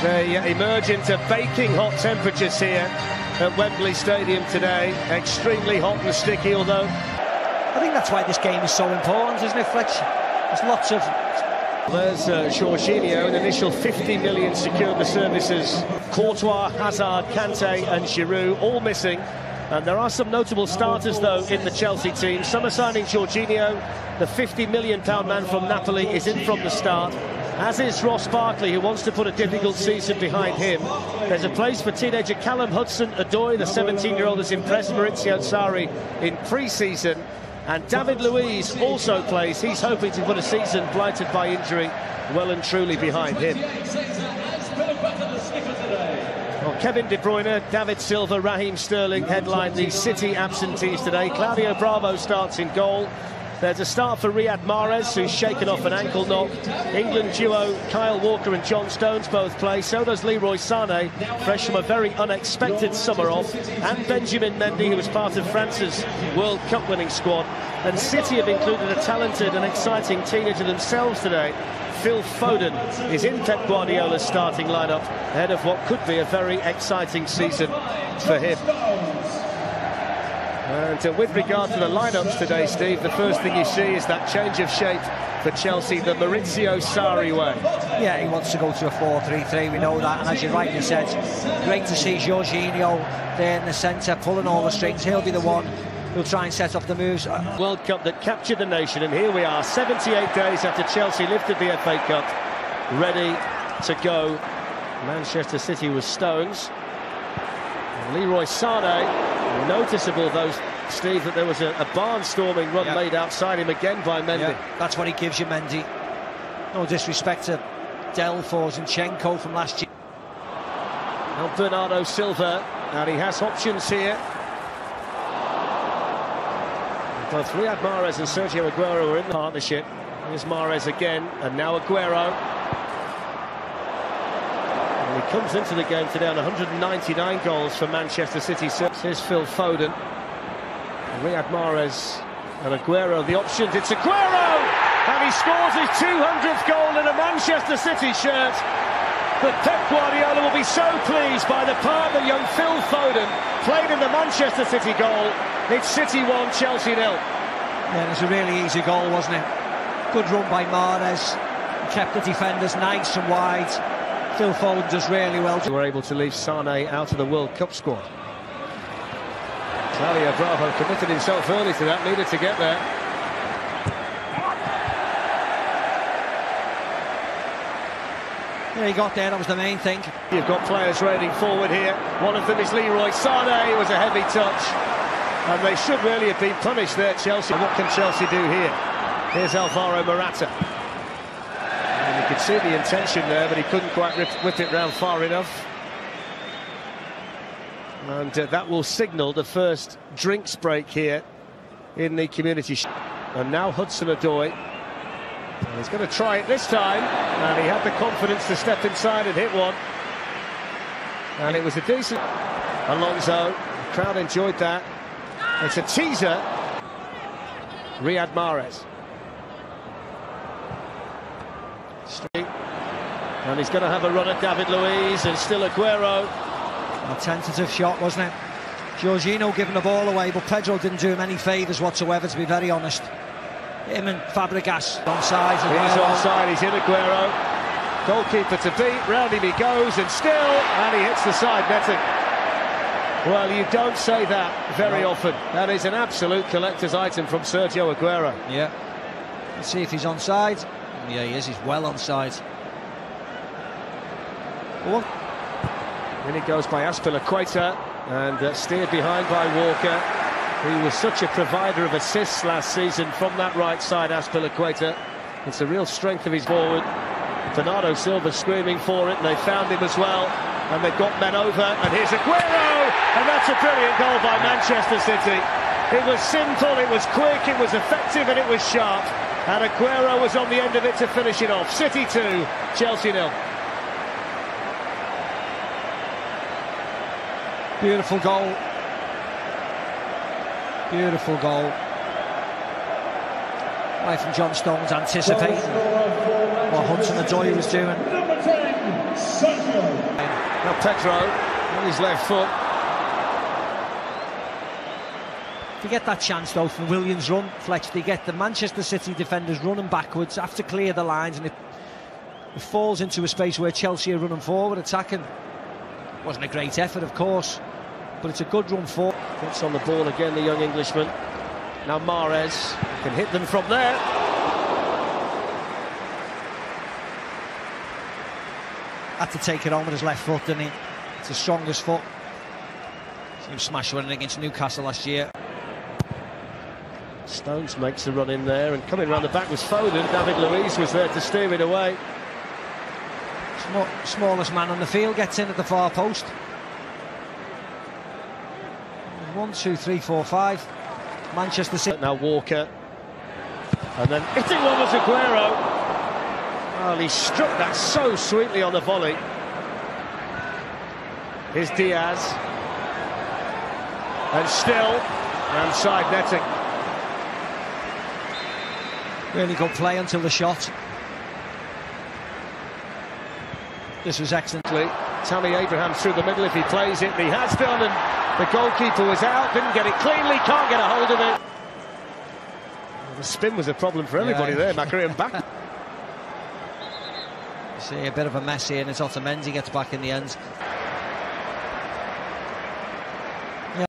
They emerge into baking hot temperatures here at Wembley Stadium today. Extremely hot and sticky, although I think that's why this game is so important, isn't it, Fletch? There's lots of... There's Jorginho, an initial 50 million secured the services. Courtois, Hazard, Kante and Giroud all missing. And there are some notable starters, though, in the Chelsea team. Some are signing Jorginho. The £50 million man from Napoli is in from the start, as is Ross Barkley, who wants to put a difficult season behind him. There's a place for teenager Callum Hudson-Odoi. The 17-year-old has impressed Maurizio Sarri in pre-season. And David Luiz also plays. He's hoping to put a season blighted by injury well and truly behind him. Well, Kevin De Bruyne, David Silva, Raheem Sterling headline the City absentees today. Claudio Bravo starts in goal. There's a start for Riyad Mahrez, who's shaken off an ankle knock. England duo Kyle Walker and John Stones both play. So does Leroy Sané, fresh from a very unexpected summer off. And Benjamin Mendy, who was part of France's World Cup winning squad. And City have included a talented and exciting teenager themselves today. Phil Foden is in Pep Guardiola's starting lineup ahead of what could be a very exciting season for him. And with regard to the lineups today, Steve, the first thing you see is that change of shape for Chelsea, the Maurizio Sarri way. Yeah, he wants to go to a 4-3-3, we know that, and as you rightly said, great to see Jorginho there in the centre, pulling all the strings. He'll be the one who'll try and set off the moves. World Cup that captured the nation, and here we are, 78 days after Chelsea lifted the FA Cup, ready to go. Manchester City with Stones. And Leroy Sané. Noticeable, though, Steve, that there was a barnstorming run made outside him again by Mendy. Yeah, that's what he gives you, Mendy. No disrespect to Delph or Zinchenko from last year. Now Bernardo Silva, and he has options here. Both Riyad Mahrez and Sergio Aguero are in the partnership. Here's Mahrez again, and now Aguero. And he comes into the game today on 199 goals for Manchester City. Here's Phil Foden. And Riyad Mahrez and Aguero, the options. It's Aguero! And he scores his 200th goal in a Manchester City shirt. But Pep Guardiola will be so pleased by the part that young Phil Foden played in the Manchester City goal. It's City 1, Chelsea 0. Yeah, it was a really easy goal, wasn't it? Good run by Mahrez. Kept the defenders nice and wide. Phil Foden does really well. We're able to leave Sané out of the World Cup squad. Claudio Bravo committed himself early to that, needed to get there. Yeah, he got there, that was the main thing. You've got players raining forward here. One of them is Leroy Sané. It was a heavy touch. And they should really have been punished there, Chelsea. What can Chelsea do here? Here's Alvaro Morata. And you could see the intention there, but he couldn't quite whip it round far enough. And that will signal the first drinks break here in the community. And now Hudson-Odoi. He's going to try it this time, and he had the confidence to step inside and hit one. And it was a decent... Alonso, the crowd enjoyed that. It's a teaser. Riyad Mahrez. And he's going to have a run at David Luiz, and still Aguero. A tentative shot, wasn't it? Jorginho giving the ball away, but Pedro didn't do him any favours whatsoever, to be very honest. Him and Fabregas onside. He's onside, he's in Aguero. Goalkeeper to beat, round him he goes, and still, and he hits the side netting. Well, you don't say that very often. That is an absolute collector's item from Sergio Aguero. Yeah. Let's see if he's onside. Yeah, he is, he's well onside. Then it goes by Azpilicueta, and steered behind by Walker. He was such a provider of assists last season from that right side, Azpilicueta. It's a real strength of his forward. Bernardo Silva screaming for it, and they found him as well. And they've got men over, and here's Aguero! And that's a brilliant goal by Manchester City. It was simple, it was quick, it was effective, and it was sharp. And Aguero was on the end of it to finish it off. City 2, Chelsea 0. Beautiful goal. Beautiful goal. Right from John Stones, anticipating what Hudson-Odoi was doing. Pedro on his left foot. If you get that chance though from Williams' run, Flex, they get the Manchester City defenders running backwards, have to clear the lines, and it falls into a space where Chelsea are running forward, attacking. Wasn't a great effort, of course, but it's a good run forward. Gets on the ball again, the young Englishman. Now Mahrez can hit them from there. Had to take it on with his left foot, didn't he? It's the strongest foot. Seen him smash one against Newcastle last year. Stones makes a run in there, and coming round the back was Foden. David Luiz was there to steer it away. Smallest man on the field gets in at the far post. 1, 2, 3, 4, 5. Manchester City. Now Walker, and then hitting one was Aguero. Well, he struck that so sweetly on the volley. Here's Diaz, and still outside netting. Really good play until the shot. This was excellent. Tammy Abraham through the middle if he plays it, and he has done, and the goalkeeper was out, didn't get it cleanly, can't get a hold of it. The spin was a problem for everybody there, Macri and back. You see a bit of a mess here, and it's Otamendi gets back in the end.